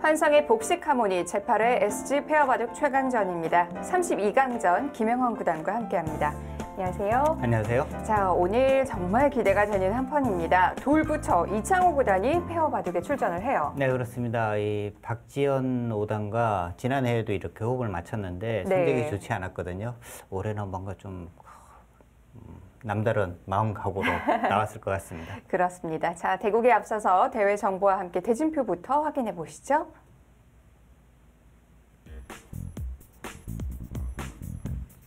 환상의 복식 하모니 제8회 SG 페어바둑 최강전입니다. 32강전 김영환 구단과 함께합니다. 안녕하세요. 안녕하세요. 자, 오늘 정말 기대가 되는 한 판입니다. 돌부처 이창호 구단이 페어바둑에 출전을 해요. 네, 그렇습니다. 이 박지연 5단과 지난해에도 이렇게 호흡을 맞췄는데 성적이 좋지 않았거든요. 올해는 뭔가 좀 남다른 마음각오로 나왔을 것 같습니다. 그렇습니다. 자, 대국에 앞서서 대회 정보와 함께 대진표부터 확인해 보시죠.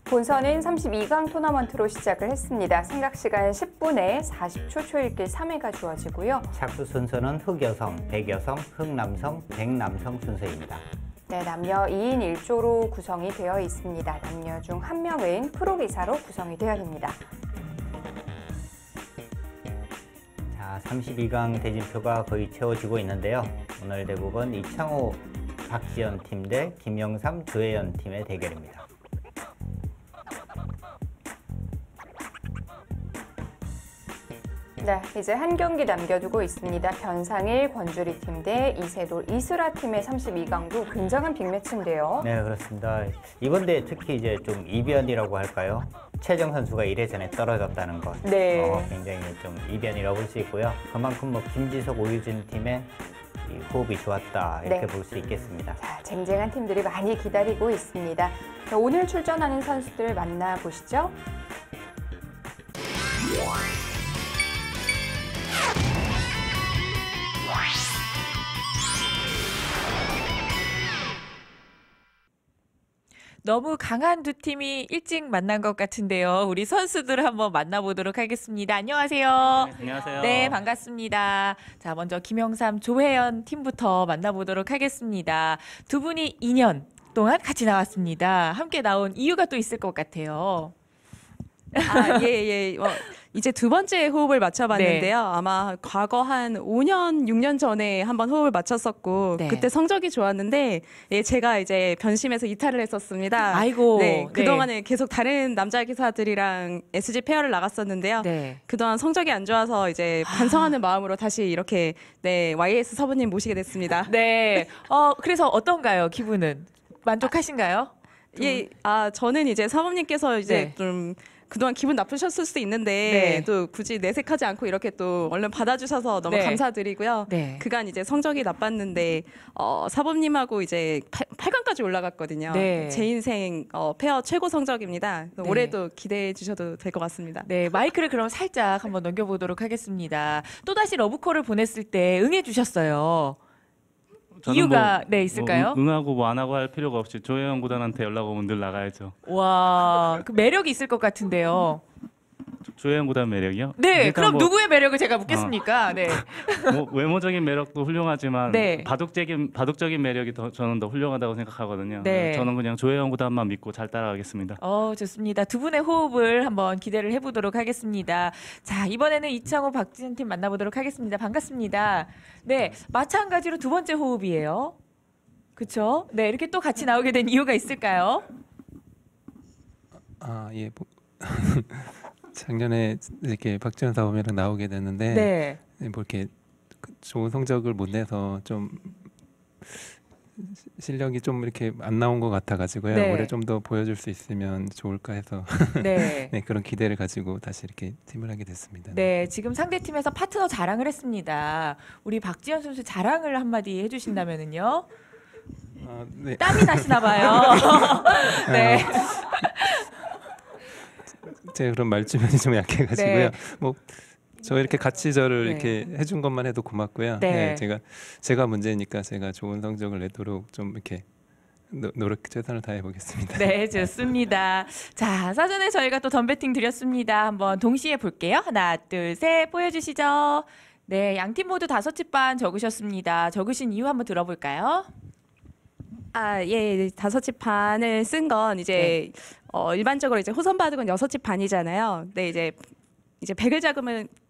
본선은 32강 토너먼트로 시작을 했습니다. 생각시간 10분에 40초 초읽기 3회가 주어지고요. 착수 순서는 흑여성, 백여성, 흑남성, 백남성 순서입니다. 네, 남녀 2인 1조로 구성이 되어 있습니다. 남녀 중 한 명은 프로기사로 구성이 되어야 됩니다. 자, 32강 대진표가 거의 채워지고 있는데요. 오늘 대국은 이창호, 박지연 팀 대 김영삼, 조혜연 팀의 대결입니다. 네, 이제 한 경기 남겨두고 있습니다. 변상일, 권주리 팀 대 이세돌, 이수라 팀의 32강도 굉장한 빅매치인데요. 네, 그렇습니다. 이번 대회 특히 이제 좀 이변이라고 할까요? 최정 선수가 1회전에 떨어졌다는 것. 네. 굉장히 좀 이변이라고 볼 수 있고요. 그만큼 뭐 김지석, 오유진 팀의 이 호흡이 좋았다 이렇게 볼 수 있겠습니다. 자, 쟁쟁한 팀들이 많이 기다리고 있습니다. 자, 오늘 출전하는 선수들 만나보시죠. 너무 강한 두 팀이 일찍 만난 것 같은데요. 우리 선수들 한번 만나보도록 하겠습니다. 안녕하세요. 안녕하세요. 네, 반갑습니다. 자, 먼저 김영삼, 조혜연 팀부터 만나보도록 하겠습니다. 두 분이 2년 동안 같이 나왔습니다. 함께 나온 이유가 또 있을 것 같아요. 예. 이제 두 번째 호흡을 맞춰봤는데요. 아마 과거 한 5년, 6년 전에 한번 호흡을 맞췄었고 그때 성적이 좋았는데 제가 이제 변심해서 이탈을 했었습니다. 아이고. 네, 그동안에 계속 다른 남자 기사들이랑 SG 페어를 나갔었는데요. 그동안 성적이 안 좋아서 이제 반성하는 마음으로 다시 이렇게 YS 서부님 모시게 됐습니다. 네. 그래서 어떤가요? 기분은? 만족하신가요? 예, 저는 이제 사모님께서 이제 좀 그동안 기분 나쁘셨을 수도 있는데 또 굳이 내색하지 않고 이렇게 또 얼른 받아주셔서 너무 감사드리고요. 그간 이제 성적이 나빴는데 사범님하고 이제 8강까지 올라갔거든요. 제 인생 페어 최고 성적입니다. 올해도 기대해 주셔도 될 것 같습니다. 네, 마이크를 그럼 살짝 한번 넘겨보도록 하겠습니다. 또다시 러브콜을 보냈을 때 응해 주셨어요. 이유가 있을까요? 응하고 안 하고 할 필요가 없이 조혜연 구단한테 연락 오면 늘 나가야죠. 와, 그 매력이 있을 것 같은데요. 조혜연 구단 매력이요? 네, 그럼 누구의 매력을 제가 묻겠습니까? 네. 외모적인 매력도 훌륭하지만 바둑적인 매력이 저는 더 훌륭하다고 생각하거든요. 저는 그냥 조혜연 구단만 믿고 잘 따라가겠습니다. 좋습니다. 두 분의 호흡을 한번 기대를 해보도록 하겠습니다. 자, 이번에는 이창호, 박지연 팀 만나보도록 하겠습니다. 반갑습니다. 네, 마찬가지로 두 번째 호흡이에요. 그렇죠? 네, 이렇게 또 같이 나오게 된 이유가 있을까요? 예. 작년에 이렇게 박지연 사범이랑 나오게 됐는데 뭐 이렇게 좋은 성적을 못 내서 좀 실력이 좀 이렇게 안 나온 것 같아가지고요. 올해 좀 더 보여줄 수 있으면 좋을까 해서 그런 기대를 가지고 다시 이렇게 팀을 하게 됐습니다. 네, 지금 상대 팀에서 파트너 자랑을 했습니다. 우리 박지연 선수 자랑을 한마디 해주신다면은요. 땀이 나시나 봐요. 네. 제가 그런 말주변이 좀 약해가지고요. 저 이렇게 같이 저를 이렇게 해준 것만 해도 고맙고요. 제가 문제니까 제가 좋은 성적을 내도록 좀 이렇게 최선을 다해 보겠습니다. 네, 좋습니다. 자, 사전에 저희가 또 덤배팅 드렸습니다. 한번 동시에 볼게요. 하나, 둘, 셋 보여주시죠. 네, 양팀 모두 5치 반 적으셨습니다. 적으신 이유 한번 들어볼까요? 예, 5치 반을 쓴 건 이제 일반적으로 이제 호선 바둑은 6치 반이잖아요. 네, 이제 100을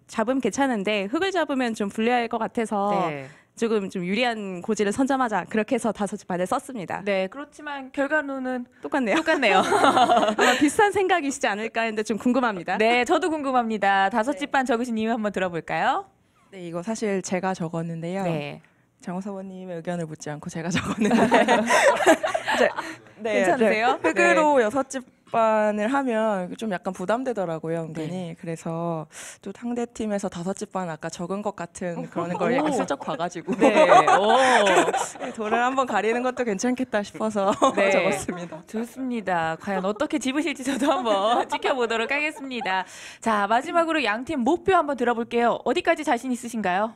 잡으면 괜찮은데 흑을 잡으면 좀 불리할 것 같아서 조금 좀 유리한 고지를 선점하자 그렇게 해서 5치 반을 썼습니다. 네, 그렇지만 결과로는 똑같네요. 아마 비슷한 생각이시지 않을까 했는데 좀 궁금합니다. 네, 저도 궁금합니다. 5치 반 적으신 이유 한번 들어볼까요? 네, 이거 사실 제가 적었는데요. 장호 사모님의 의견을 묻지 않고 제가 적었는데 네, 괜찮으세요? 흑으로 6집반을 하면 좀 약간 부담되더라고요, 은근히. 네. 그래서 또 상대 팀에서 5집반 아까 적은 것 같은 그런 걸 약간 슬쩍 봐가지고 네. 돌을 한번 가리는 것도 괜찮겠다 싶어서 네. 적었습니다. 좋습니다. 과연 어떻게 집으실지 저도 한번 지켜보도록 하겠습니다. 자, 마지막으로 양팀 목표 한번 들어볼게요. 어디까지 자신 있으신가요?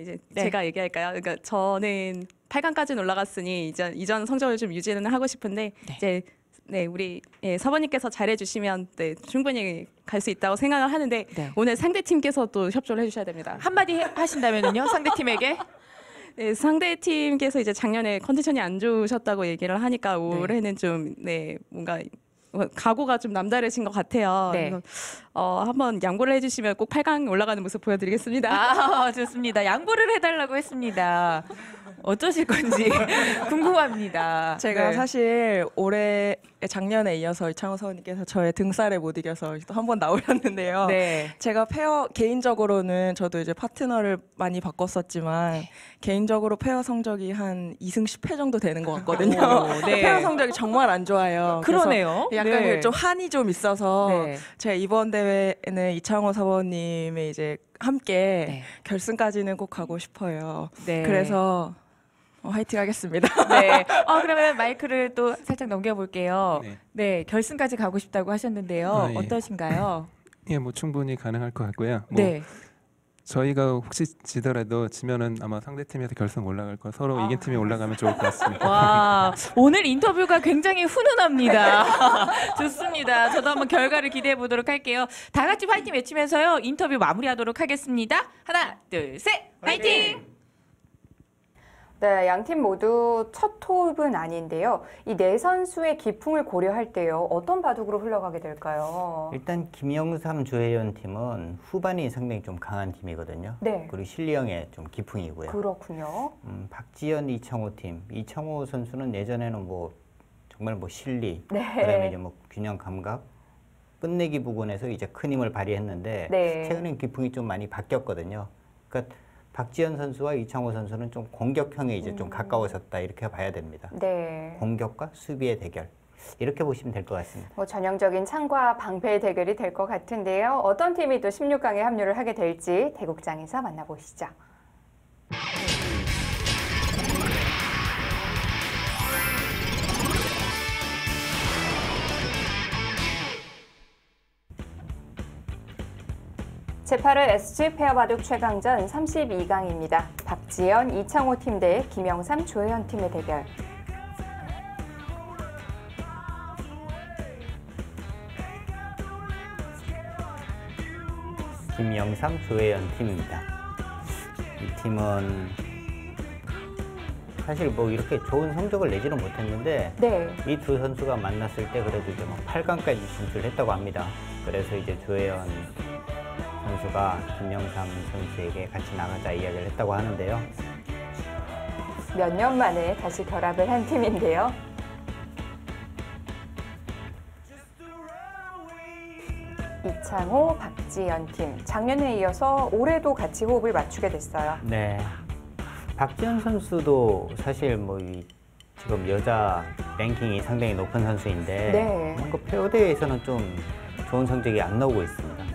이제 네. 제가 얘기할까요? 그러니까 저는 8강까지는 올라갔으니 이전 성적을 좀 유지는 하고 싶은데 이제 우리 사모님께서 잘해주시면 충분히 갈 수 있다고 생각을 하는데 오늘 상대 팀께서 또 협조를 해주셔야 됩니다. 한마디 하신다면요, 상대 팀에게? 네, 상대 팀께서 이제 작년에 컨디션이 안 좋으셨다고 얘기를 하니까 올해는 좀 뭔가 각오가 좀 남다르신 것 같아요. 그래서 한번 양보를 해주시면 꼭 8강 올라가는 모습 보여드리겠습니다. 좋습니다. 양보를 해달라고 했습니다. 어쩌실 건지 궁금합니다. 제가 사실 작년에 이어서 이창호 사원님께서 저의 등살에 못 이겨서 또 한 번 나오셨는데요. 제가 페어 개인적으로는 저도 이제 파트너를 많이 바꿨었지만 개인적으로 페어 성적이 한 2승 10패 정도 되는 것 같거든요. 페어 성적이 정말 안 좋아요. 그러네요. 약간 좀 한이 좀 있어서 제가 이번 대회는 이창호 사원님의 이제 함께 결승까지는 꼭 가고 싶어요. 그래서 화이팅 하겠습니다. 그러면 마이크를 또 살짝 넘겨볼게요. 결승까지 가고 싶다고 하셨는데요. 어떠신가요? 예, 뭐 충분히 가능할 것 같고요. 저희가 혹시 지더라도 지면은 아마 상대 팀에서 결승 올라갈 거 서로 이긴 팀이 올라가면 좋을 것 같습니다. 와, 오늘 인터뷰가 굉장히 훈훈합니다. 좋습니다. 저도 한번 결과를 기대해 보도록 할게요. 다 같이 화이팅 외치면서요. 인터뷰 마무리하도록 하겠습니다. 하나, 둘, 셋, 화이팅! 네, 양팀 모두 첫 호흡은 아닌데요. 이 네 선수의 기풍을 고려할 때요. 어떤 바둑으로 흘러가게 될까요? 일단 김영삼 조혜연 팀은 후반이 상당히 좀 강한 팀이거든요. 그리고 실력의 좀 기풍이고요. 그렇군요. 박지연, 이창호 팀. 이창호 선수는 예전에는 정말 실리, 그다음에 이제 균형 감각, 끝내기 부분에서 이제 큰 힘을 발휘했는데 최근엔 기풍이 좀 많이 바뀌었거든요. 그러니까 박지연 선수와 이창호 선수는 좀 공격형에 이제 좀 가까워졌다 이렇게 봐야 됩니다. 공격과 수비의 대결 이렇게 보시면 될 것 같습니다. 전형적인 창과 방패의 대결이 될 것 같은데요. 어떤 팀이 또 16강에 합류를 하게 될지 대국장에서 만나보시죠. 제8회 SG 페어바둑 최강전 32강입니다. 박지연, 이창호 팀 대 김영삼, 조혜연 팀의 대결. 김영삼, 조혜연 팀입니다. 이 팀은 사실 이렇게 좋은 성적을 내지는 못했는데 이 두 선수가 만났을 때 그래도 이제 8강까지 진출했다고 합니다. 그래서 이제 조혜연 선수가 김영삼 선수에게 같이 나가자 이야기를 했다고 하는데요. 몇 년 만에 다시 결합을 한 팀인데요. 이창호, 박지연 팀. 작년에 이어서 올해도 같이 호흡을 맞추게 됐어요. 박지연 선수도 사실 지금 여자 랭킹이 상당히 높은 선수인데 뭔가 페어 대회에서는 좀 좋은 성적이 안 나오고 있습니다.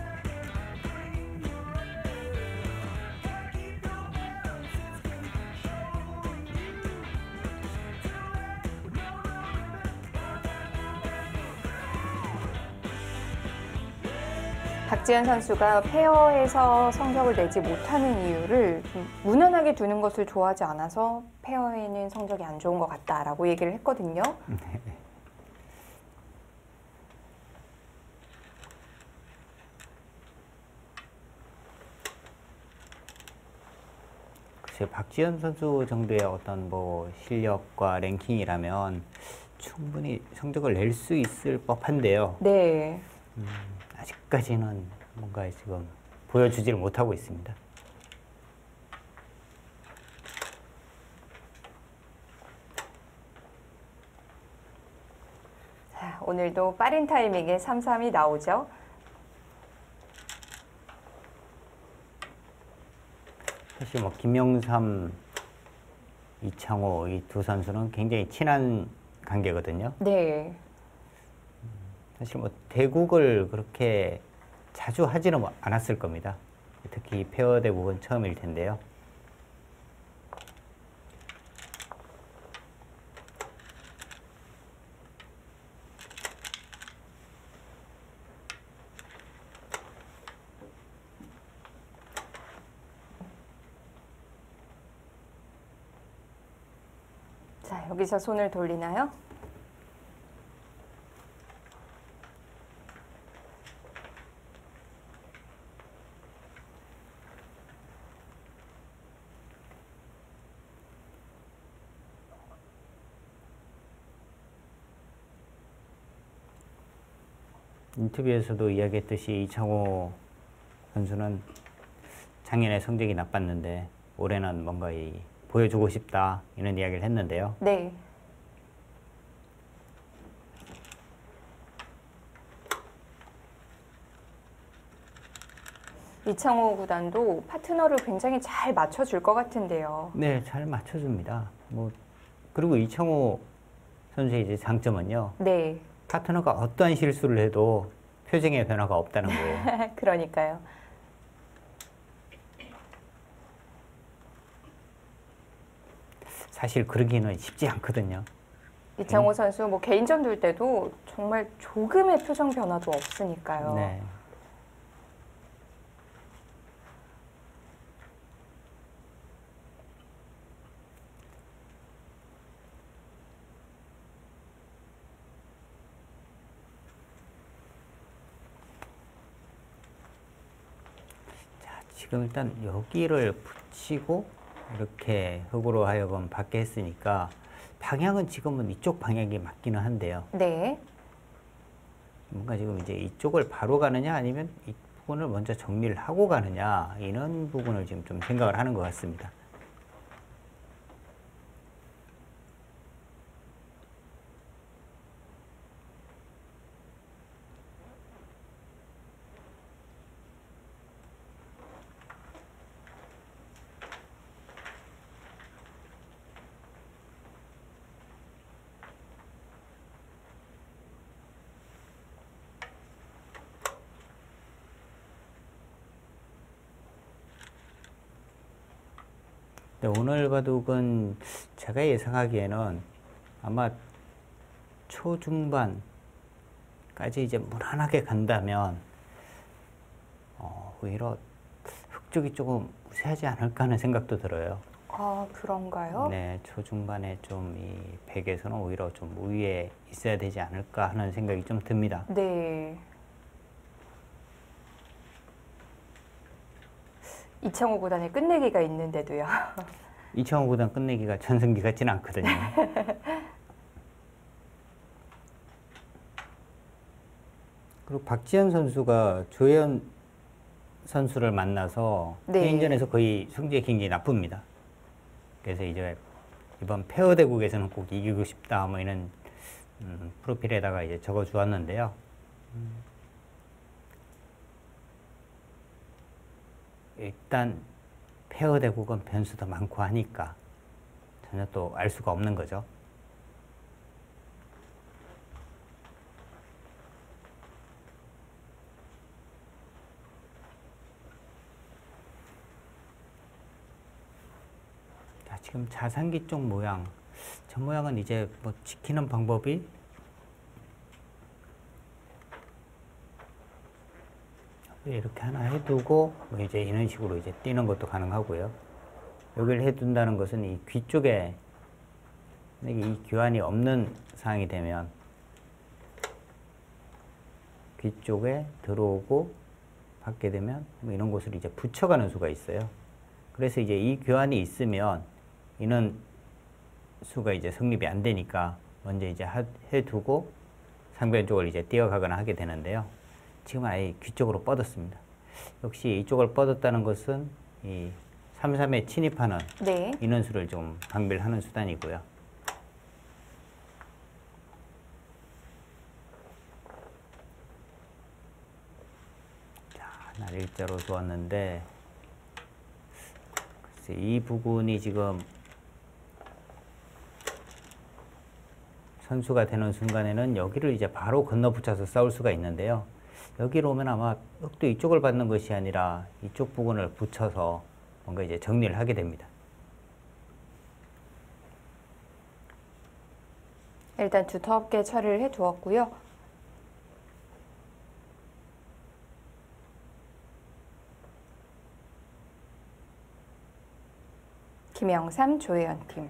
박지연 선수가 페어에서 성적을 내지 못하는 이유를 좀 무난하게 두는 것을 좋아하지 않아서 페어에는 성적이 안 좋은 것 같다라고 얘기를 했거든요. 글쎄요, 박지연 선수 정도의 어떤 실력과 랭킹이라면 충분히 성적을 낼 수 있을 법한데요. 아직까지는 뭔가 지금 보여주지를 못하고 있습니다. 자, 오늘도 빠른 타이밍에 3-3이 나오죠. 사실 뭐 김영삼, 이창호 이 두 선수는 굉장히 친한 관계거든요. 네. 사실 뭐 대국을 그렇게 자주 하지는 않았을 겁니다. 특히 페어 대국은 처음일 텐데요. 자, 여기서 손을 돌리나요? 인터뷰에서도 이야기했듯이 이창호 선수는 작년에 성적이 나빴는데 올해는 뭔가 보여주고 싶다 이런 이야기를 했는데요. 네. 이창호 구단도 파트너를 굉장히 잘 맞춰줄 것 같은데요. 네, 잘 맞춰줍니다. 그리고 이창호 선수의 이제 장점은요. 네. 파트너가 어떠한 실수를 해도 표정의 변화가 없다는 거예요. 그러니까요. 사실 그러기는 쉽지 않거든요. 이창호 선수 뭐 개인전 둘 때도 정말 조금의 표정 변화도 없으니까요. 네. 지금 일단 여기를 붙이고 이렇게 흙으로 하여금 받게 했으니까 방향은 지금은 이쪽 방향이 맞기는 한데요. 네. 뭔가 지금 이제 이쪽을 바로 가느냐 아니면 이 부분을 먼저 정리를 하고 가느냐 이런 부분을 지금 좀 생각을 하는 것 같습니다. 오늘 바둑은 제가 예상하기에는 아마 초중반까지 이제 무난하게 간다면 오히려 흑쪽이 조금 우세하지 않을까 하는 생각도 들어요. 아, 그런가요? 네, 초중반에 좀 이 백에서는 오히려 좀 우위에 있어야 되지 않을까 하는 생각이 좀 듭니다. 네. 이창호 구단의 끝내기가 있는데도요. 이창호 구단 끝내기가 전승기 같지는 않거든요. 그리고 박지현 선수가 조혜연 선수를 만나서 네. 개인전에서 거의 성적이 굉장히 나쁩니다. 그래서 이제 이번 페어 대국에서는 꼭 이기고 싶다 뭐 이런 프로필에다가 이제 적어 주었는데요. 일단 페어 대국은 변수도 많고 하니까 전혀 또 알 수가 없는 거죠. 자, 지금 자산기 쪽 모양, 저 모양은 이제 뭐 지키는 방법이 이렇게 하나 해두고 뭐 이제 이런 식으로 이제 뛰는 것도 가능하고요. 여기를 해둔다는 것은 이 귀 쪽에 이 교환이 없는 상황이 되면 귀 쪽에 들어오고 받게 되면 뭐 이런 곳을 이제 붙여가는 수가 있어요. 그래서 이제 이 교환이 있으면 이는 수가 이제 성립이 안 되니까 먼저 이제 해두고 상변 쪽을 이제 뛰어가거나 하게 되는데요. 지금 아예 귀 쪽으로 뻗었습니다. 역시 이쪽을 뻗었다는 것은 이 3-3에 침입하는 네. 인원수를 좀 방비하는 수단이고요. 자, 날 일자로 두었는데 이 부분이 지금 선수가 되는 순간에는 여기를 이제 바로 건너붙여서 싸울 수가 있는데요. 여기로 오면 아마 흑도 이쪽을 받는 것이 아니라 이쪽 부분을 붙여서 뭔가 이제 정리를 하게 됩니다. 일단 두텁게 처리를 해 두었고요. 김영삼, 조혜연 팀.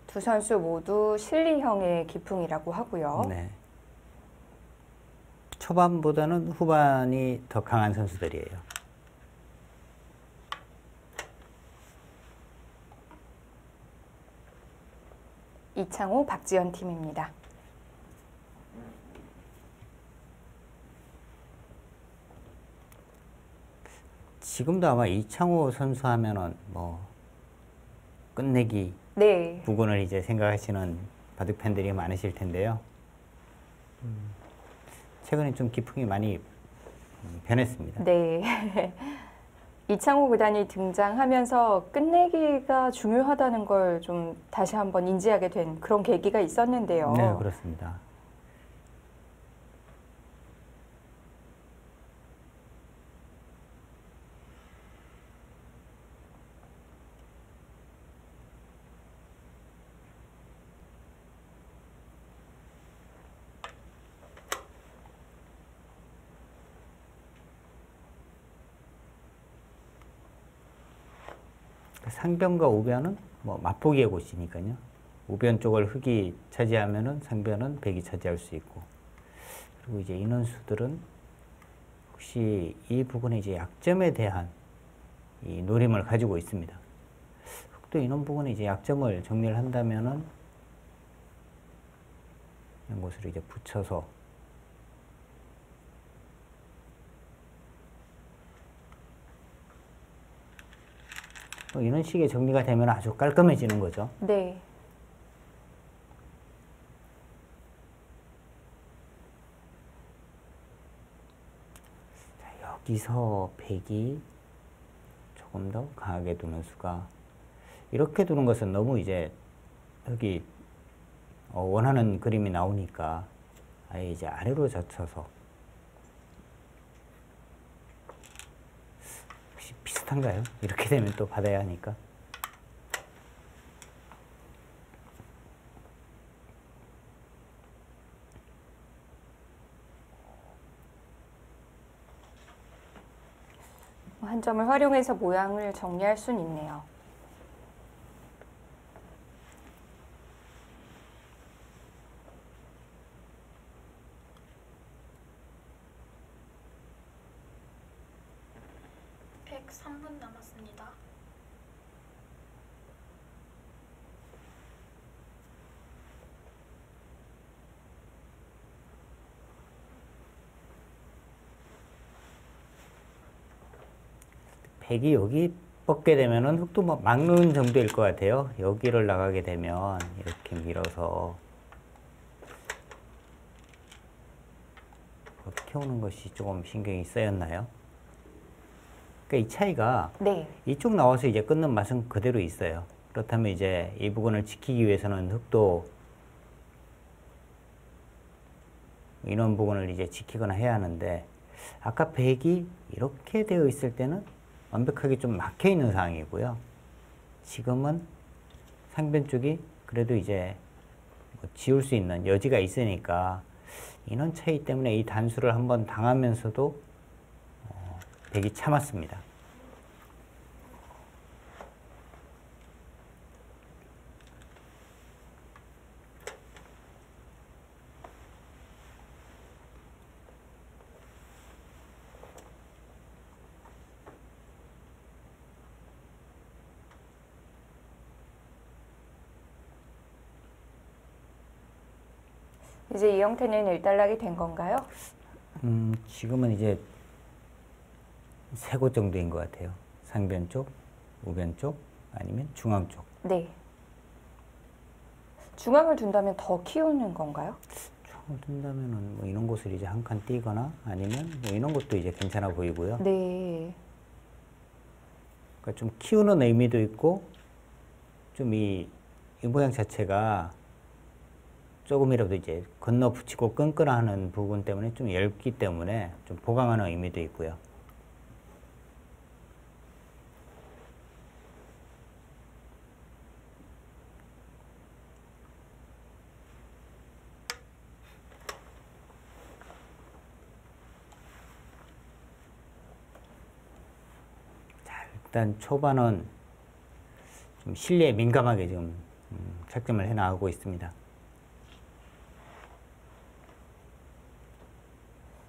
두 선수 모두 실리형의 기풍이라고 하고요. 네. 초반보다는 후반이 더 강한 선수들이에요. 이창호, 박지연 팀입니다. 지금도 아마 이창호 선수 하면은 뭐 끝내기 네. 부분을 이제 생각하시는 바둑 팬들이 많으실 텐데요. 최근에 좀 기풍이 많이 변했습니다. 네. 이창호 구단이 등장하면서 끝내기가 중요하다는 걸 좀 다시 한번 인지하게 된 그런 계기가 있었는데요. 네, 그렇습니다. 상변과 우변은 뭐 맛보기의 곳이니까요. 우변 쪽을 흑이 차지하면은 상변은 백이 차지할 수 있고, 그리고 이제 인원수들은 혹시 이 부분에 이제 약점에 대한 이 노림을 가지고 있습니다. 흑도 인원 부분에 이제 약점을 정리를 한다면은 이런 곳으로 이제 붙여서 이런 식의 정리가 되면 아주 깔끔해지는 거죠. 네. 자, 여기서 백이 조금 더 강하게 두는 수가, 이렇게 두는 것은 너무 이제 여기 원하는 그림이 나오니까 아예 이제 아래로 젖혀서, 혹시 비슷한가요? 이렇게 되면 또 받아야 하니까. 한 점을 활용해서 모양을 정리할 수는 있네요. 백 3분 남았습니다. 백이 여기 뻗게 되면은 흑도 뭐 막는 정도일 것 같아요. 여기를 나가게 되면 이렇게 밀어서 이렇게 오는 것이 조금 신경이 쓰였나요? 그러니까 이 차이가 네. 이쪽 나와서 이제 끊는 맛은 그대로 있어요. 그렇다면 이제 이 부분을 지키기 위해서는 흑도 이런 부분을 이제 지키거나 해야 하는데, 아까 백이 이렇게 되어 있을 때는 완벽하게 좀 막혀 있는 상황이고요. 지금은 상변 쪽이 그래도 이제 뭐 지울 수 있는 여지가 있으니까 인원 차이 때문에 이 단수를 한번 당하면서도 백이 참았습니다. 이제 이 형태는 일단락이 된 건가요? 지금은 이제 세 곳 정도인 것 같아요. 상변 쪽, 우변 쪽, 아니면 중앙 쪽. 네. 중앙을 둔다면 더 키우는 건가요? 중앙을 둔다면은 뭐 이런 곳을 이제 한 칸 띄거나 아니면 뭐 이런 것도 이제 괜찮아 보이고요. 네. 그러니까 좀 키우는 의미도 있고 좀 이 모양 자체가 조금이라도 이제 건너 붙이고 끊거나 하는 부분 때문에 좀 얇기 때문에 좀 보강하는 의미도 있고요. 자, 일단 초반은 좀 실리에 민감하게 지금 착점을 해 나가고 있습니다.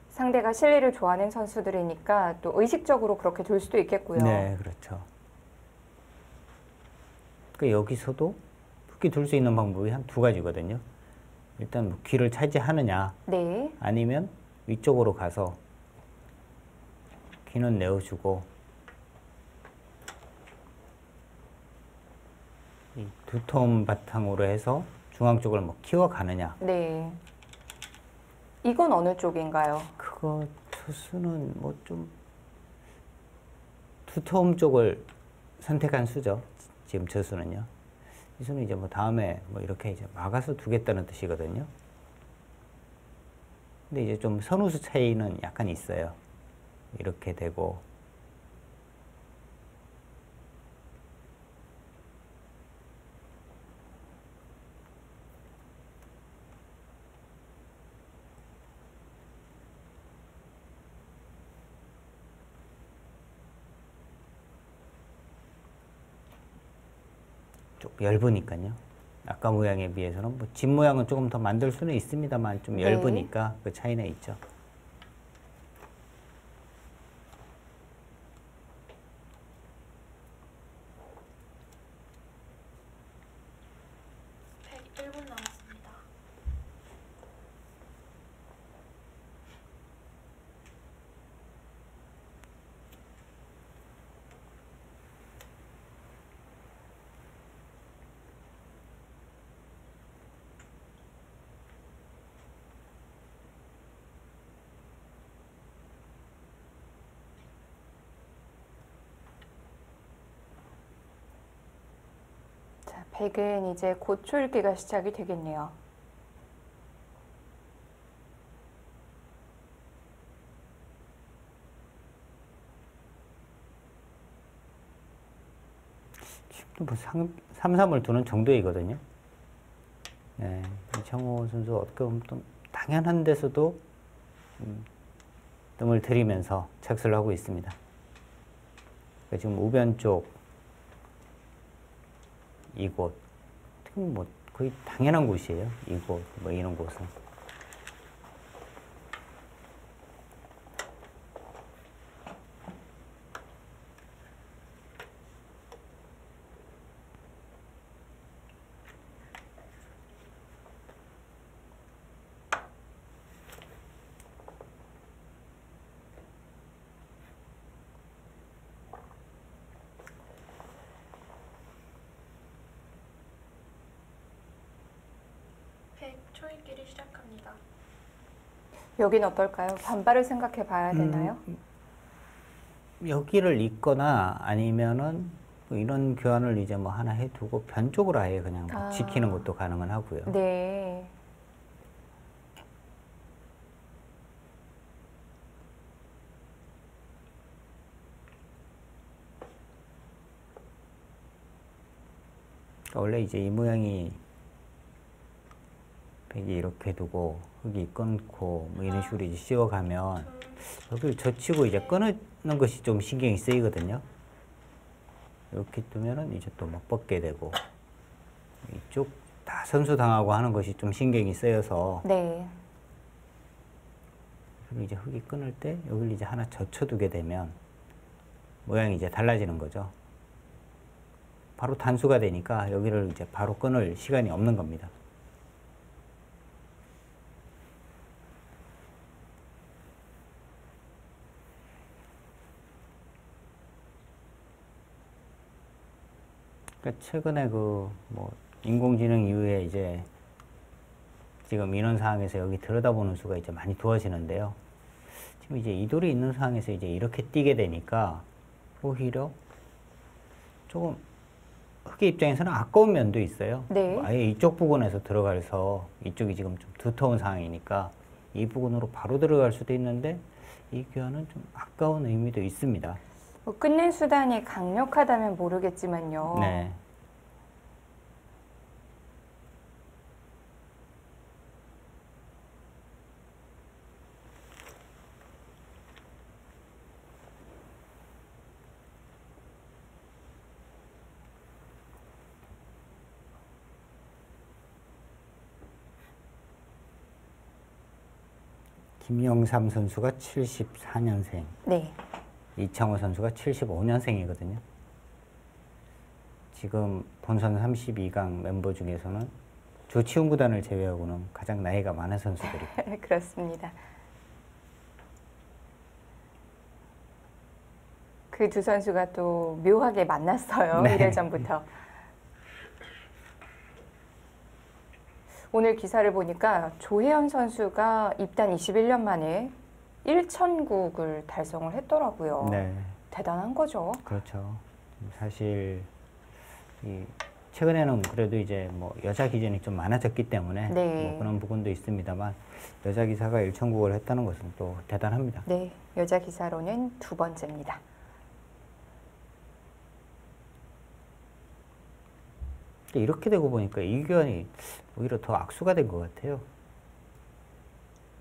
상대가 실리를 좋아하는 선수들이니까 또 의식적으로 그렇게 둘 수도 있겠고요. 네, 그렇죠. 그러니까 여기서도 흑기 둘 수 있는 방법이 한 두 가지거든요. 일단 뭐 귀를 차지하느냐, 네. 아니면 위쪽으로 가서 귀는 내어주고 이 두텀 바탕으로 해서 중앙 쪽을 뭐 키워가느냐. 네. 이건 어느 쪽인가요? 그거 투수는 뭐 좀 두텀 쪽을 선택한 수죠. 지금 저수는요. 이 수는 이제 뭐 다음에 뭐 이렇게 이제 막아서 두겠다는 뜻이거든요. 근데 이제 좀 선우수 차이는 약간 있어요. 이렇게 되고 좀 얇으니까요. 아까 모양에 비해서는 뭐 집 모양은 조금 더 만들 수는 있습니다만 좀 얇으니까 그 차이는 있죠. 백은 이제 곧 초읽기가 시작이 되겠네요. 지금도 뭐 3-3을 두는 정도이거든요. 네, 이창호 선수 어떻게 보면 좀 당연한 데서도 등을 들이면서 착수를 하고 있습니다. 그러니까 지금 우변 쪽 이곳, 뭐 거의 당연한 곳이에요. 이곳, 뭐 이런 곳은. 초읽기를 시작합니다. 여기는 어떨까요? 반발을 생각해 봐야 되나요? 여기를 잇거나 아니면은 뭐 이런 교환을 이제 뭐 하나 해두고 변 쪽으로 아예 그냥 뭐 지키는 것도 가능은 하고요. 네. 그러니까 원래 이제 이 모양이 백이 이렇게 두고 흙이 끊고 뭐 이런 식으로 이제 씌워가면 여기를 젖히고 이제 끊는 것이 좀 신경이 쓰이거든요. 이렇게 두면은 이제 또 막 뻗게 되고 이쪽 다 선수당하고 하는 것이 좀 신경이 쓰여서 네. 그리고 이제 흙이 끊을 때 여기를 이제 하나 젖혀두게 되면 모양이 이제 달라지는 거죠. 바로 단수가 되니까 여기를 이제 바로 끊을 시간이 없는 겁니다. 그러니까 최근에 그 뭐 인공지능 이후에 이제 지금 이런 상황에서 여기 들여다보는 수가 이제 많이 두어지는데요. 지금 이제 이 돌이 있는 상황에서 이제 이렇게 뛰게 되니까 오히려 조금 흑의 입장에서는 아까운 면도 있어요. 네. 아예 이쪽 부분에서 들어가서 이쪽이 지금 좀 두터운 상황이니까 이 부분으로 바로 들어갈 수도 있는데 이 교환은 좀 아까운 의미도 있습니다. 뭐 끝낸 수단이 강력하다면 모르겠지만요. 네. 김영삼 선수가 74년생. 네. 이창호 선수가 75년생이거든요. 지금 본선 32강 멤버 중에서는 조치훈 구단을 제외하고는 가장 나이가 많은 선수들이고. 그렇습니다. 그 두 선수가 또 묘하게 만났어요. 네. 1일 전부터. 오늘 기사를 보니까 조혜연 선수가 입단 21년 만에 1,000국을 달성을 했더라고요. 네. 대단한 거죠. 그렇죠. 사실 최근에는 그래도 이제 뭐 여자 기준이 좀 많아졌기 때문에 네. 뭐 그런 부분도 있습니다만 여자 기사가 1,000국을 했다는 것은 또 대단합니다. 네, 여자 기사로는 두 번째입니다. 이렇게 되고 보니까 이 교환이 오히려 더 악수가 된 것 같아요.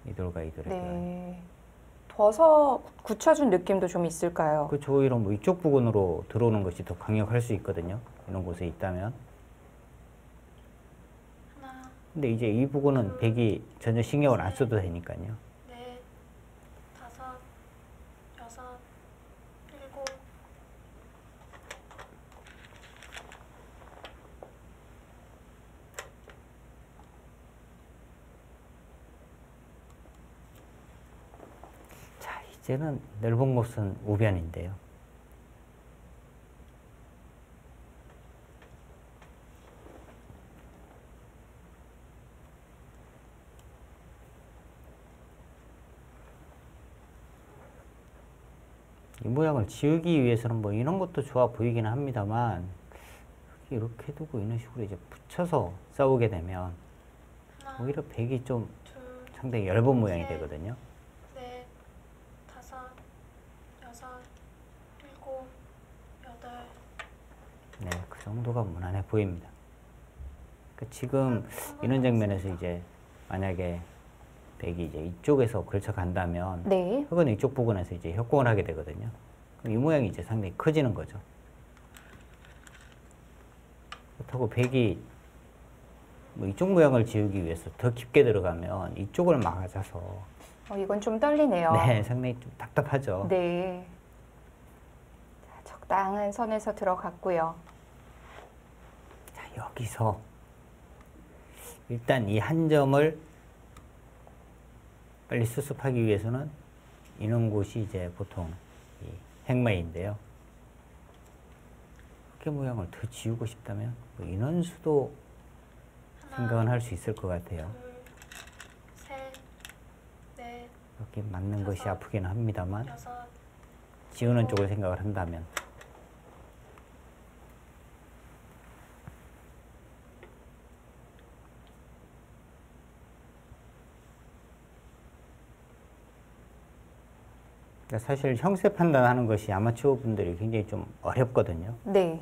이돌과 이돌의 교환. 네. 둬서 굳혀준 느낌도 좀 있을까요? 그렇죠. 오히려 뭐 이쪽 부분으로 들어오는 것이 더 강력할 수 있거든요. 이런 곳에 있다면. 하나, 근데 이제 이 부분은 백이 전혀 신경을 안 써도 되니까요. 넷, 다섯, 여섯, 일곱. 자, 이제는 넓은 곳은 우변인데요. 이 모양을 지우기 위해서는 뭐 이런 것도 좋아 보이기는 합니다만 이렇게 두고 이런 식으로 이제 붙여서 싸우게 되면 하나, 오히려 백이 좀 둘, 상당히 얇은 모양이 되거든요. 넷, 다섯, 여섯, 일곱, 여덟. 네, 그 정도가 무난해 보입니다. 지금 이런 장면에서 이제 만약에 백이 이제 이쪽에서 걸쳐간다면 네. 흑은 이쪽 부분에서 이제 협공을 하게 되거든요. 그럼 이 모양이 이제 상당히 커지는 거죠. 그렇다고 백이 뭐 이쪽 모양을 지우기 위해서 더 깊게 들어가면 이쪽을 막아줘서 이건 좀 떨리네요. 네, 상당히 좀 답답하죠. 네. 자, 적당한 선에서 들어갔고요. 자, 여기서 일단 이 한 점을 빨리 수습하기 위해서는 이런 곳이 이제 보통 이 행마인데요. 흑의 모양을 더 지우고 싶다면 뭐 인원수도 생각은 할 수 있을 것 같아요. 둘, 셋, 넷, 이렇게 맞는 것이 아프긴 합니다만 여섯. 지우는 쪽을 생각을 한다면 사실 형세 판단하는 것이 아마추어 분들이 굉장히 좀 어렵거든요. 네.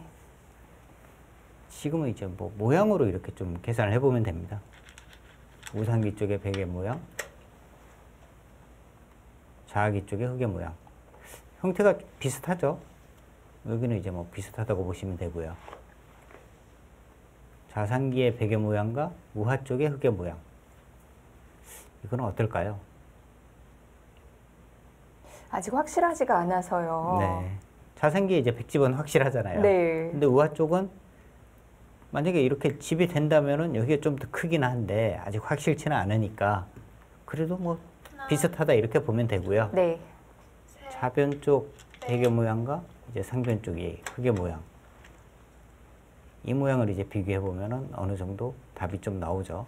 지금은 이제 뭐 모양으로 이렇게 좀 계산을 해보면 됩니다. 우상기 쪽의 백의 모양, 좌하기 쪽의 흑의 모양. 형태가 비슷하죠? 여기는 이제 뭐 비슷하다고 보시면 되고요. 좌상기의 백의 모양과 우하 쪽의 흑의 모양. 이건 어떨까요? 아직 확실하지가 않아서요. 네. 좌상기에 이제 백집은 확실하잖아요. 네. 근데 우하 쪽은 만약에 이렇게 집이 된다면은 여기가 좀 더 크긴 한데 아직 확실치는 않으니까 그래도 뭐 비슷하다 이렇게 보면 되고요. 네. 좌변 쪽 백의 모양과 이제 상변 쪽이 흑의 모양. 이 모양을 이제 비교해 보면은 어느 정도 답이 좀 나오죠.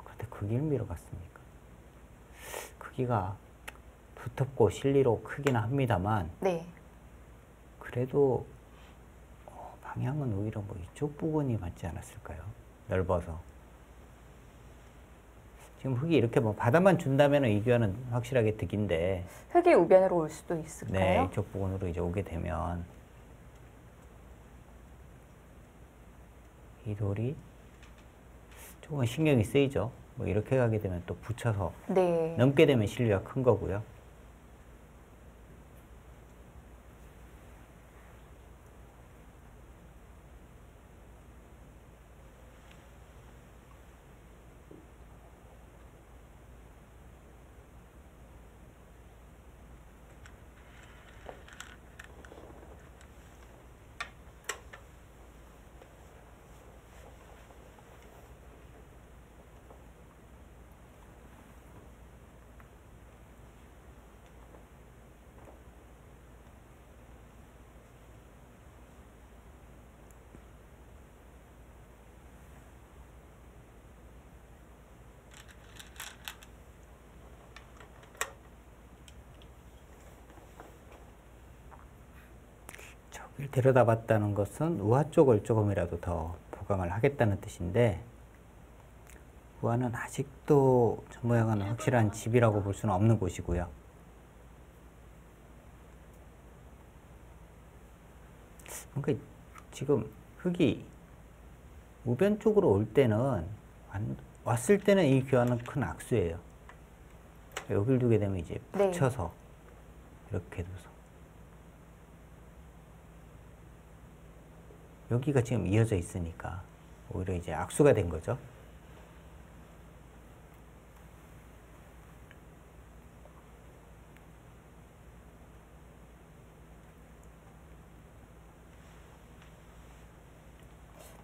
그런데 크기를 밀어봤습니까? 크기가 두텁고 실리로 크기는 합니다만 네. 그래도 방향은 오히려 뭐 이쪽 부분이 맞지 않았을까요? 넓어서. 지금 흙이 이렇게 뭐 바다만 준다면 이 교환은 확실하게 득인데 흙이 우변으로 올 수도 있을까요? 네, 이쪽 부분으로 이제 오게 되면 이 돌이 조금 신경이 쓰이죠. 뭐 이렇게 가게 되면 또 붙여서 네. 넘게 되면 실리가 큰 거고요. 저길 들여다봤다는 것은 우화 쪽을 조금이라도 더 보강을 하겠다는 뜻인데 우화는 아직도 저 모양은 확실한 집이라고 볼 수는 없는 곳이고요. 그러니까 지금 흙이 우변 쪽으로 올 때는 왔을 때는 이 교환은 큰 악수예요. 여길 두게 되면 이제 붙여서 이렇게 둬서 여기가 지금 이어져 있으니까 오히려 이제 악수가 된 거죠.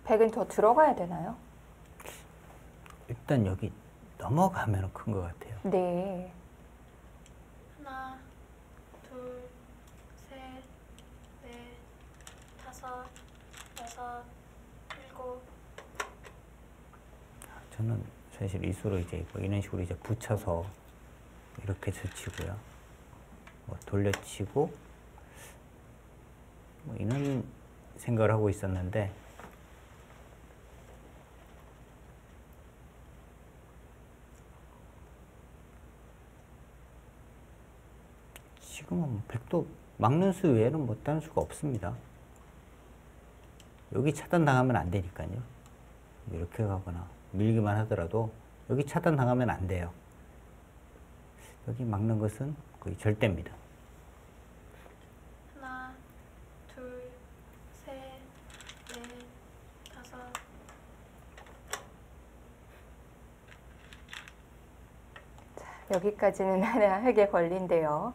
백은 더 들어가야 되나요? 일단 여기 넘어가면 큰 것 같아요. 네. 하나, 둘, 셋, 넷, 다섯, 여섯, 일곱. 저는 사실 이수로 이제 뭐 이런 식으로 이제 붙여서 이렇게 젖히고요. 뭐 돌려치고 뭐 이런 생각을 하고 있었는데 지금은 백도 막는 수 외에는 뭐 다른 수가 없습니다. 여기 차단당하면 안 되니까요. 이렇게 가거나 밀기만 하더라도 여기 차단당하면 안 돼요. 여기 막는 것은 거의 절대입니다. 하나, 둘, 셋, 넷, 다섯. 여기까지는 하나 흙에 걸린대요.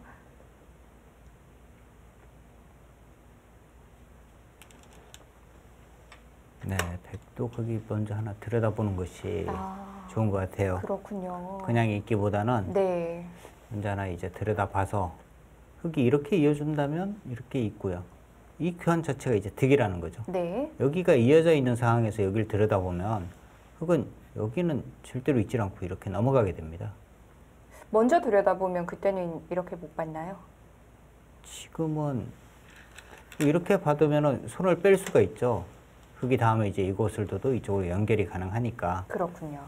네, 백도 거기 먼저 하나 들여다보는 것이 좋은 것 같아요. 그렇군요. 그냥 읽기보다는 먼저 하나 이제 들여다봐서 흙이 이렇게 이어준다면 이렇게 있고요. 이 교환 자체가 이제 득이라는 거죠. 네. 여기가 이어져 있는 상황에서 여기를 들여다보면 흙은 여기는 절대로 있지 않고 이렇게 넘어가게 됩니다. 먼저 들여다보면 그때는 이렇게 못 봤나요? 지금은 이렇게 받으면 손을 뺄 수가 있죠. 흙이 다음에 이제 이곳을 둬도 이쪽으로 연결이 가능하니까. 그렇군요.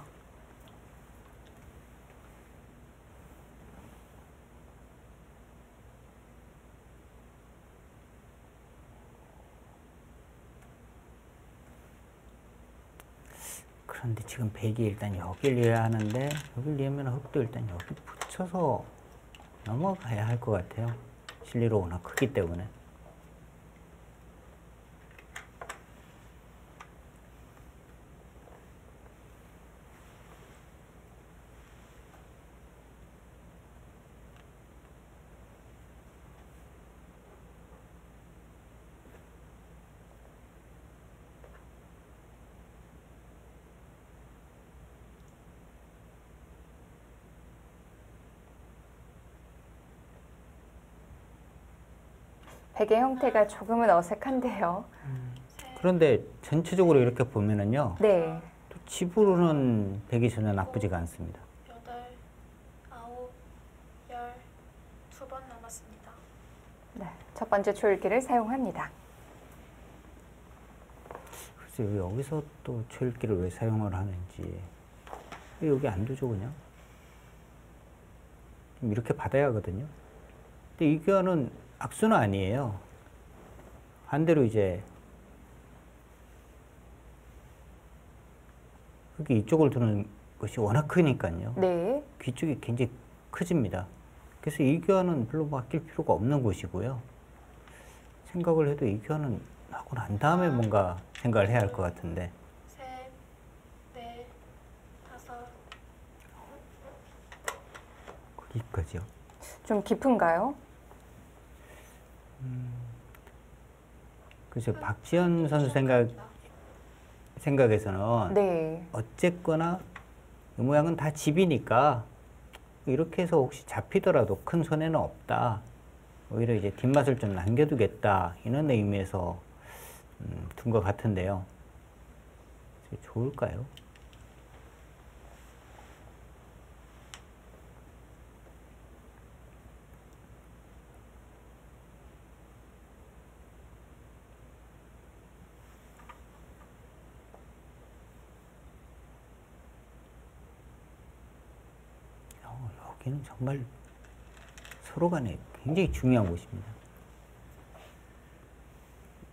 그런데 지금 백이 일단 여길 이어야 하는데 여길 이으면 흙도 일단 여기 붙여서 넘어가야 할 것 같아요. 실리로 워낙 크기 때문에. 백의 형태가 조금은 어색한데요. 그런데 전체적으로 이렇게 보면은요. 네. 또 집으로는 백이 전혀 나쁘지가 않습니다. 여덟, 아홉, 열, 2번 남았습니다. 네. 첫 번째 초읽기를 사용합니다. 글쎄요, 여기서 또 초읽기를 왜 사용을 하는지. 왜 여기 안 두죠, 그냥? 이렇게 받아야 하거든요. 근데 이 교환은 악수는 아니에요. 반대로 이제 그게 이쪽을 두는 것이 워낙 크니까요. 네. 귀 쪽이 굉장히 커집니다. 그래서 이 교환은 별로 바뀔 필요가 없는 곳이고요. 생각을 해도 이 교환은 하고 난 다음에 뭔가 생각을 해야 할 것 같은데. 셋, 넷, 다섯. 거기까지요. 좀 깊은가요? 그래서 박지현 선수 생각에서는 네. 어쨌거나 이 모양은 다 집이니까 이렇게 해서 혹시 잡히더라도 큰 손해는 없다. 오히려 이제 뒷맛을 좀 남겨두겠다. 이런 의미에서 둔 것 같은데요. 좋을까요? 여기는 정말 서로 간에 굉장히 중요한 곳입니다.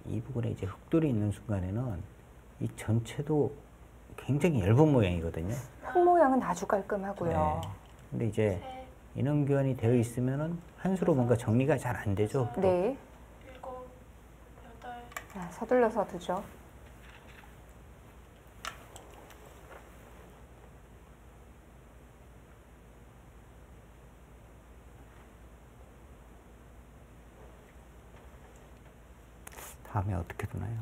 이 부분에 이제 흙돌이 있는 순간에는 이 전체도 굉장히 얇은 모양이거든요. 흙 모양은 아주 깔끔하고요. 네. 근데 이제 인원 교환이 되어 있으면은 한 수로 뭔가 정리가 잘 안 되죠. 네. 일곱, 여덟. 자, 서둘러서 두죠. 다음에 어떻게 두나요?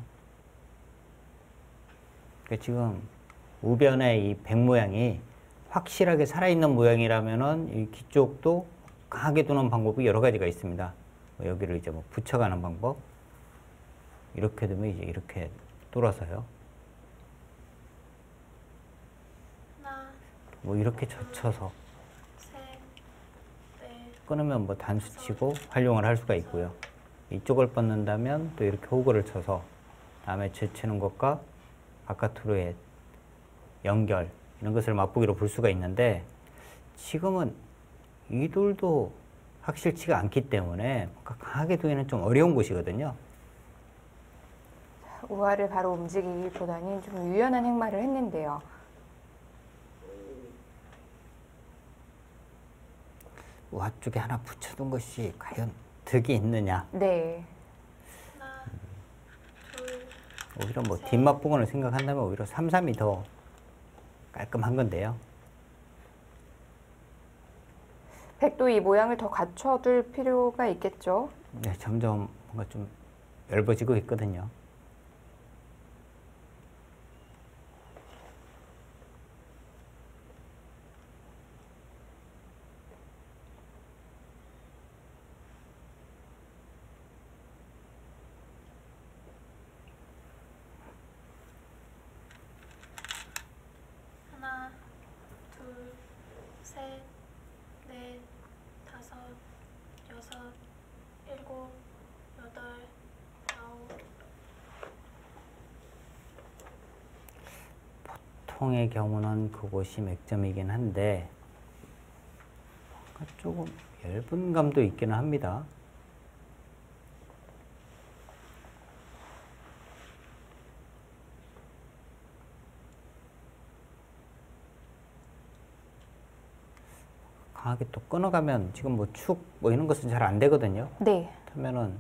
그러니까 지금 우변의 이 백 모양이 확실하게 살아있는 모양이라면은 이 귀 쪽도 강하게 두는 방법이 여러 가지가 있습니다. 여기를 이제 뭐 붙여가는 방법, 이렇게 두면 이제 이렇게 뚫어서요. 하나, 뭐 이렇게 젖혀서 셋, 넷. 끊으면 뭐 단수 치고 활용을 할 수가 있고요. 이쪽을 뻗는다면 또 이렇게 호구를 쳐서 다음에 젖히는 것과 바깥으로의 연결 이런 것을 맛보기로 볼 수가 있는데 지금은 이 돌도 확실치가 않기 때문에 뭔가 강하게 두기는 좀 어려운 곳이거든요. 우화를 바로 움직이기보다는 좀 유연한 행마를 했는데요. 우화 쪽에 하나 붙여둔 것이 과연 득이 있느냐. 네. 하나, 둘, 오히려 뭐 뒷맛 부분을 생각한다면 오히려 3, 3이 더 깔끔한 건데요. 백도 이 모양을 더 갖춰둘 필요가 있겠죠. 네, 점점 뭔가 좀 얇아지고 있거든요. 하나, 둘, 셋, 넷, 다섯, 여섯, 일곱, 여덟, 아홉. 보통의 경우는 그곳이 맥점이긴 한데 조금 얇은 감도 있기는 합니다. 강하게 또 끊어가면 지금 뭐 축 뭐 이런 것은 잘 안 되거든요. 네. 그러면은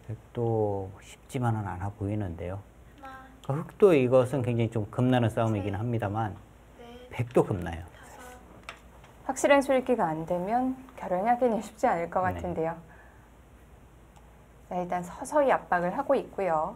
백도 쉽지만은 않아 보이는데요. 하나, 그러니까 흑도 이것은 굉장히 좀 겁나는 싸움이긴 합니다만 넷, 백도 겁나요. 다섯. 확실한 소읽기가 안 되면 결혼하기는 쉽지 않을 것 네. 같은데요. 자, 일단 서서히 압박을 하고 있고요.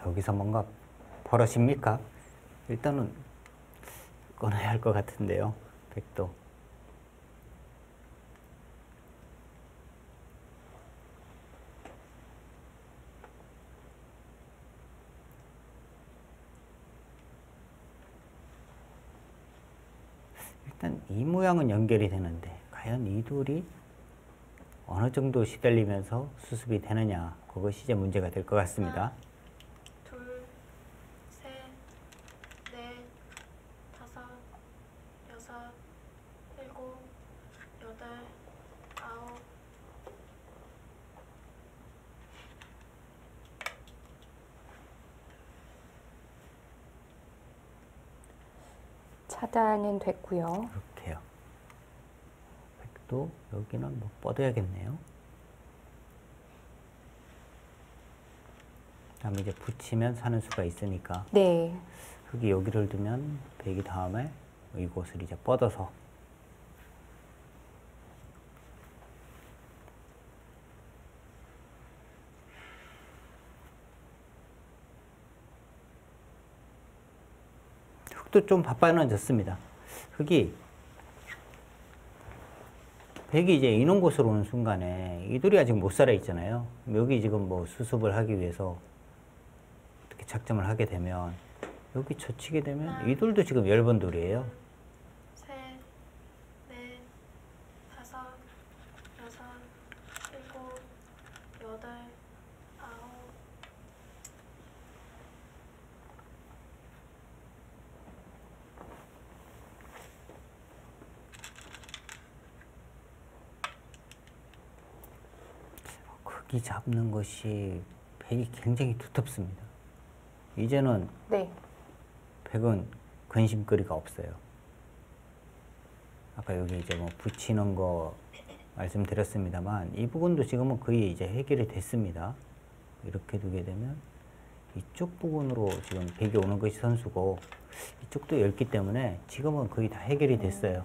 여기서 뭔가 벌어집니까? 일단은 끊어야 할 것 같은데요. 백도. 일단 이 모양은 연결이 되는데 과연 이 돌이 어느 정도 시달리면서 수습이 되느냐, 그것이 이제 문제가 될 것 같습니다. 하나, 둘, 셋, 넷, 다섯, 여섯, 일곱, 여덟, 아홉. 차단은 됐고요. 이렇게요. 백도 여기는 뭐 뻗어야겠네요. 다음에 이제 붙이면 사는 수가 있으니까. 네. 흙이 여기를 두면 백이 다음에 이곳을 이제 뻗어서 흙도 좀 바빠져졌습니다. 흙이 백이 이제 이런 곳으로 오는 순간에 이 돌이 아직 못 살아 있잖아요. 여기 지금 뭐 수습을 하기 위해서 어떻게 착점을 하게 되면 여기 젖히게 되면 이 돌도 지금 얇은 돌이에요. 셋, 넷, 다섯, 여섯, 일곱, 여덟, 아홉. 크기 잡는 것이 백이 굉장히 두텁습니다. 이제는 네. 백은 근심거리가 없어요. 아까 여기 이제 뭐 붙이는 거 말씀드렸습니다만 이 부분도 지금은 거의 이제 해결이 됐습니다. 이렇게 두게 되면 이쪽 부분으로 지금 백이 오는 것이 선수고 이쪽도 얇기 때문에 지금은 거의 다 해결이 됐어요.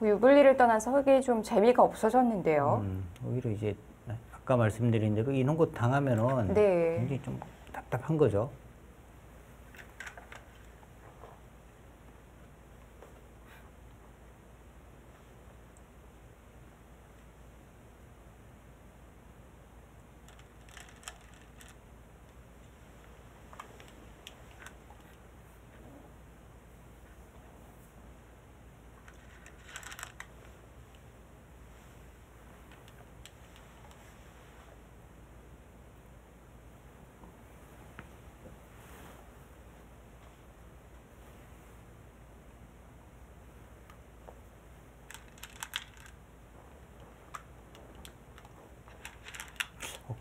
유불리를 떠나서 흙이 좀 재미가 없어졌는데요. 오히려 이제 아까 말씀드린 대로 이런 거 당하면은 네. 굉장히 좀 답답한 거죠.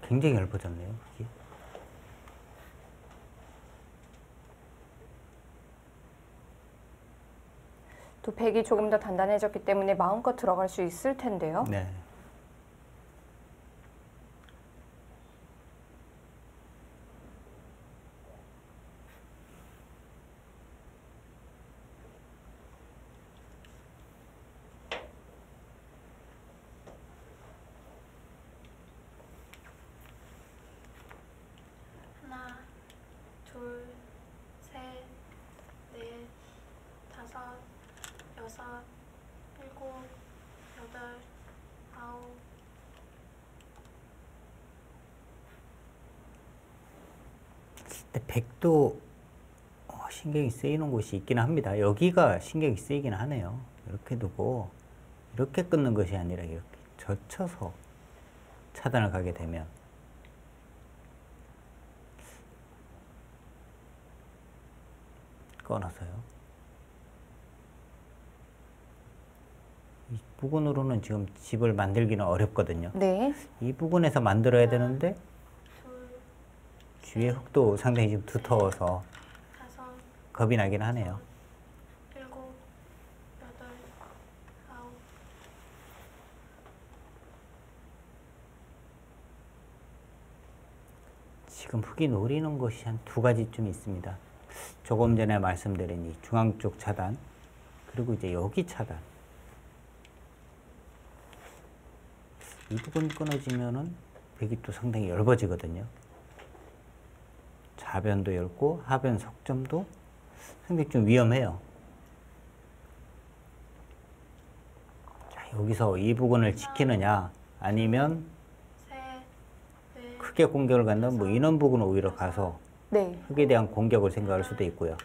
굉장히 얇아졌네요. 이게. 또 백이 조금 더 단단해졌기 때문에 마음껏 들어갈 수 있을 텐데요. 네. 하나, 둘, 셋, 넷, 다섯, 여섯, 일곱, 여덟, 아홉. 근데 백도 신경이 쓰이는 곳이 있긴 합니다. 여기가 신경이 쓰이긴 하네요. 이렇게 두고 이렇게 끊는 것이 아니라 이렇게 젖혀서 차단을 가게 되면 끊어서요. 이 부분으로는 지금 집을 만들기는 어렵거든요. 네. 이 부분에서 만들어야 되는데 뒤에 흙도 상당히 좀 두터워서 겁이 나긴 하네요. 일곱, 여덟, 아홉. 지금 흙이 노리는 것이 한 두 가지쯤 있습니다. 조금 전에 말씀드린 이 중앙 쪽 차단, 그리고 이제 여기 차단. 이 부분 끊어지면은 백이 또 상당히 얇아지거든요. 좌변도 얇고 하변 석점도 상당히 좀 위험해요. 자, 여기서 이 부분을 지키느냐 아니면 크게 공격을 간다면 뭐 이런 부분은 오히려 가서 네. 흙에 대한 공격을 생각할 수도 있고요.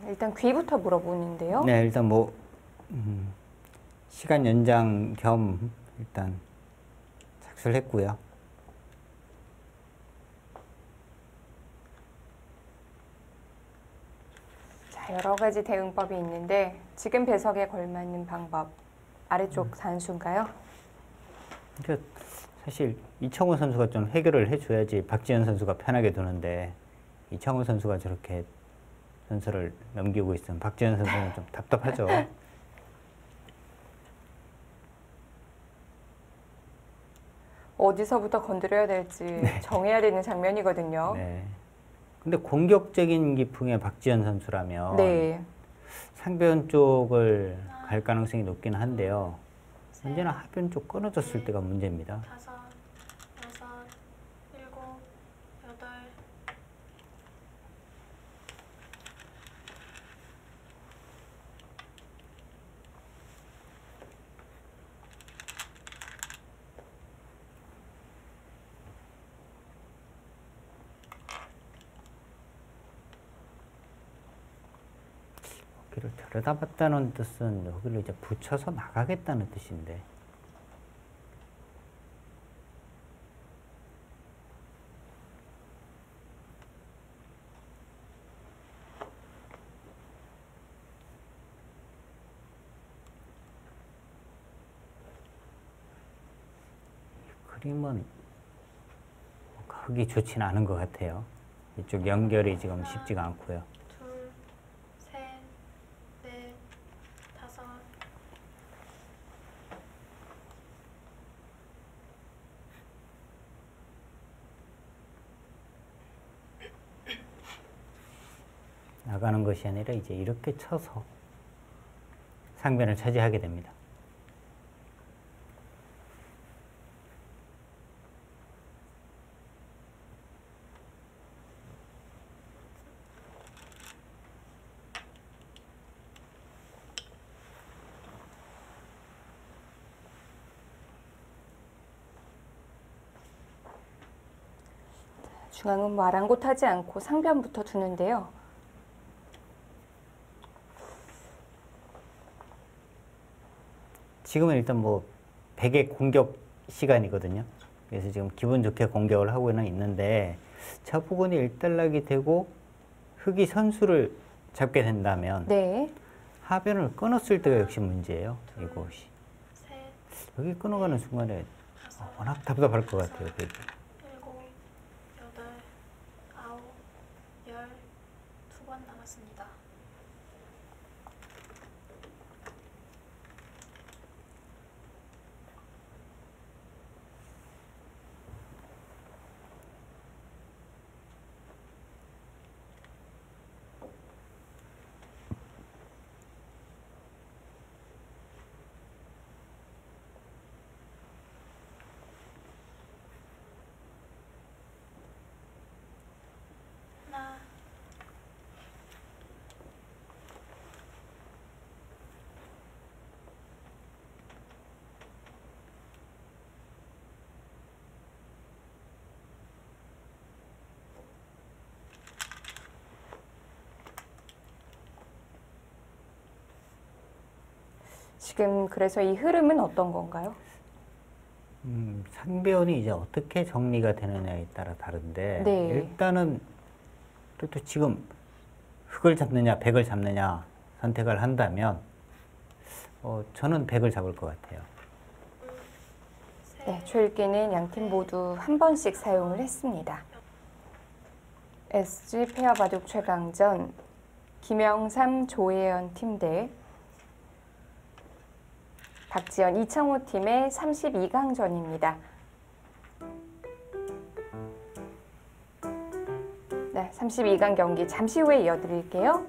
일단 귀부터 물어보는데요. 네, 일단 뭐 시간 연장 겸 일단 착수를 했고요. 자, 여러 가지 대응법이 있는데 지금 배석에 걸맞는 방법 아래쪽 산수인가요? 그러니까 사실 이창호 선수가 좀 해결을 해줘야지 박지현 선수가 편하게 두는데 이창호 선수가 저렇게 선수를 넘기고 있으면 박지현 선수는 좀 답답하죠. 어디서부터 건드려야 될지 정해야 되는 장면이거든요. 네. 근데 공격적인 기풍의 박지현 선수라면 상변 쪽을 갈 가능성이 높긴 한데요. 언제나 하변 쪽 끊어졌을 때가 문제입니다. 5, 6, 7, 8. 여기를 들여다봤다는 뜻은 여기를 이제 붙여서 나가겠다는 뜻인데. 그림은 흙이 좋지는 않은 것 같아요. 이쪽 연결이 지금 쉽지가 않고요. 둘, 셋, 넷, 다섯. 나가는 것이 아니라 이제 이렇게 쳐서 상변을 차지하게 됩니다. 중앙은 뭐 아랑곳하지 않고 상변부터 두는데요. 지금은 일단 뭐 백의 공격 시간이거든요. 그래서 지금 기분 좋게 공격을 하고는 있는데 저 부분이 일단락이 되고 흙이 선수를 잡게 된다면 하변을 끊었을 때가 역시 문제예요. 이곳이. 여기 끊어가는 순간에 워낙 답답할 것 같아요. 되게. 7, 8, 9, 10. 2번 남았습니다. 하나, 지금 그래서 이 흐름은 어떤 건가요? 상변이 이제 어떻게 정리가 되느냐에 따라 다른데 일단은 그래도 지금 흙을 잡느냐 백을 잡느냐 선택을 한다면 저는 백을 잡을 것 같아요. 네, 초읽기는 양팀 모두 한 번씩 사용을 했습니다. SG 페어 바둑 최강전 김영삼 조혜연 팀 대 박지현 이창호 팀의 32강전입니다. 네, 32강 경기 잠시 후에 이어드릴게요.